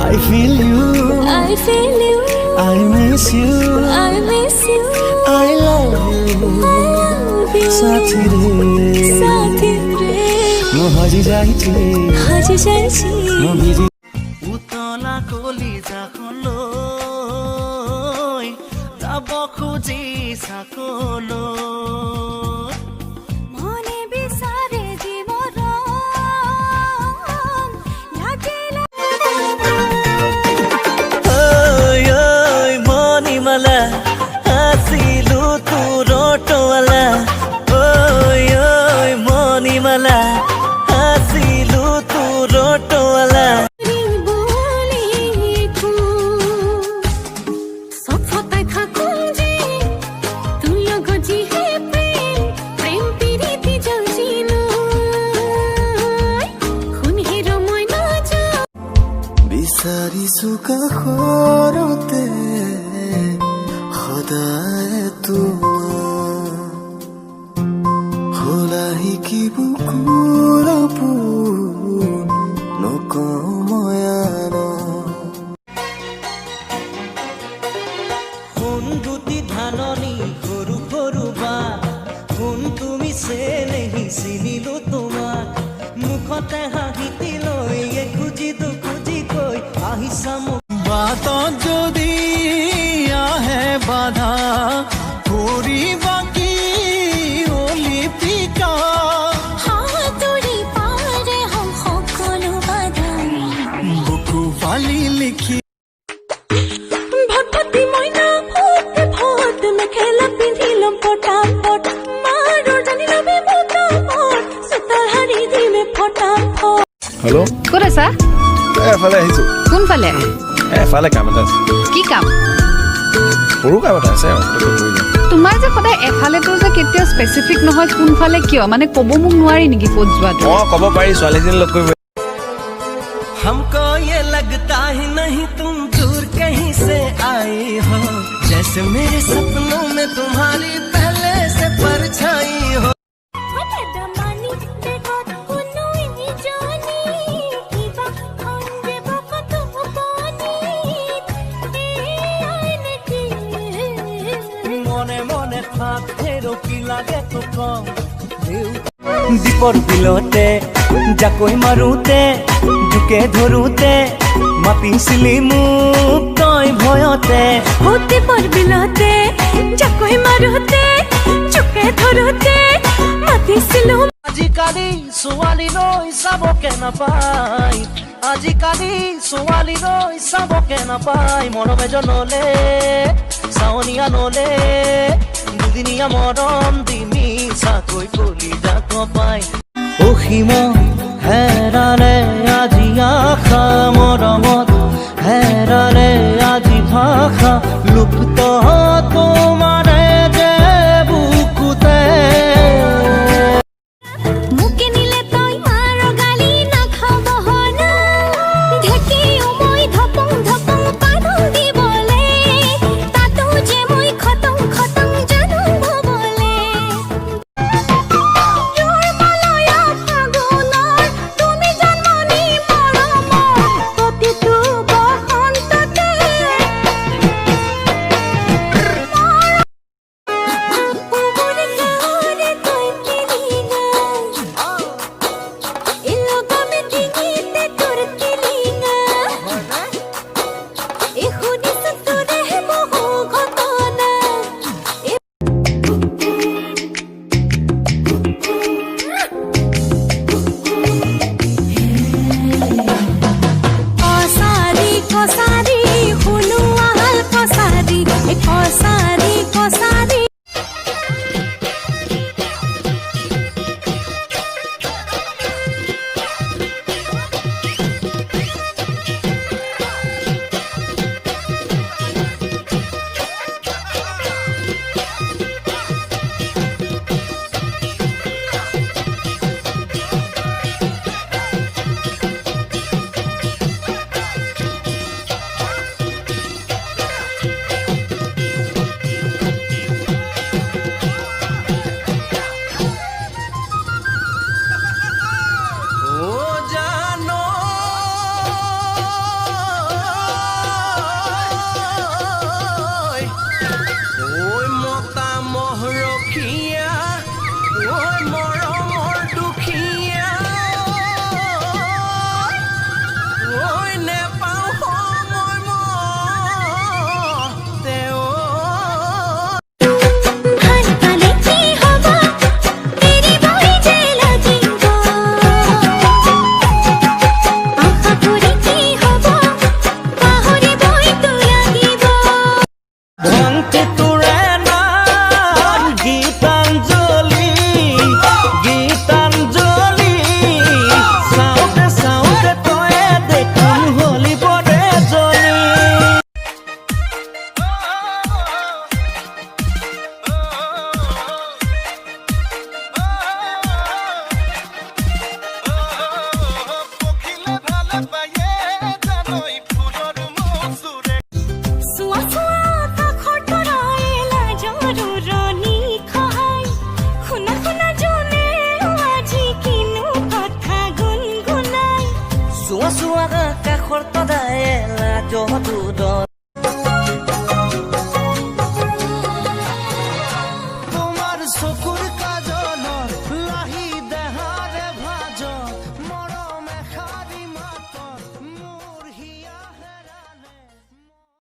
I feel you, I feel you, I miss you, I miss you, I love you, I love you, साथी रे म हजी जाइछि म बिरि उतला कोली जाखলৈ যাব খুজি সাকলৈ মনে বিচারে জীবন লাগিলে ওই ওই মনিমালা হাসিলু তোর অটোৱালা ওই ওই মনিমালা হাসিলু তোৰ অটোৱালা বিচাৰিছো কাষৰতে সদায় তোমাৰ হলাহি কি বুকুৰ আপোন নকময়ান সোণ দুটি ধাননি সৰু সৰু বা সোণ তুমি চেনেহি চিনিলো তোমাক মুখতে হাঁহিতি লৈ খুজি দুখুজি কৈ আহিছা মোক বাটত যদি আহে বাধা কৰিবা কি অলিপিকা হাতুৰি পাৰে হম সকলো বাধা বুকু ফালি লিখি ভটভটি মইনা ফুটে ভট মেখেলা পিন্ধিলম পটাপট মাৰৰ জানি লবি পটাপট সুতাৰ হাৰি দিমে ফটাফট হেল্ল' ক'ত আছা? এফালে আহিছোঁ। কোনফালে? এফালে কাম এটা আছে। কি কাম? সৰু কাম এটা আছে আৰু কৰি যাম। তোমাৰ যে সদায় এফালেতো যে কেতিয়াও স্পেচিফিক নহয় কোনফালে কিয় মানে ক'ব মোক নোৱাৰি নেকি ক'ত যোৱাটো? মই ক'ব পাৰি ছোৱালীজনী লগ কৰিব। हमको ये लगता ही नहीं तुम दूर कहीं से आई हो जैसे मेरे सपनों में तुम्हारी पहले से परछाई हो মনে মনে থাকতেও কি লাগে তো কম দীপৰ বিলতে জাকৈ মাৰোতে জোকে ধৰোতে মাতিছিলি মোক তই ভয়তে দীপৰ বিলতে জাকৈ মাৰোতে জোকে ধৰোতে মাতিছিলো আজিকালি ছোৱালীলৈ চাবকে নাপায় আজিকালি ছোৱালীলৈ চাবকে নাপায় মৰম এজনলে চাৱনীয়া নলে দুদিনীয়া মৰম দিমি চাকৈ কলি যাক পাই অসীম হেৰালে আজি আশা মৰমত হেৰালে আজি ভাষা লুপ্ত তোমাৰে যে বুকুতে মুকে নিলে তই মাৰ গালি নাখাব হনা ঢেকিও মই ধপং ধপং পাদং দিবলে তাতো যে মই খতং খতং জানো বলে তোৰ মলয়া ফাগুনৰ তুমি জন্মনি মৰম যদুদন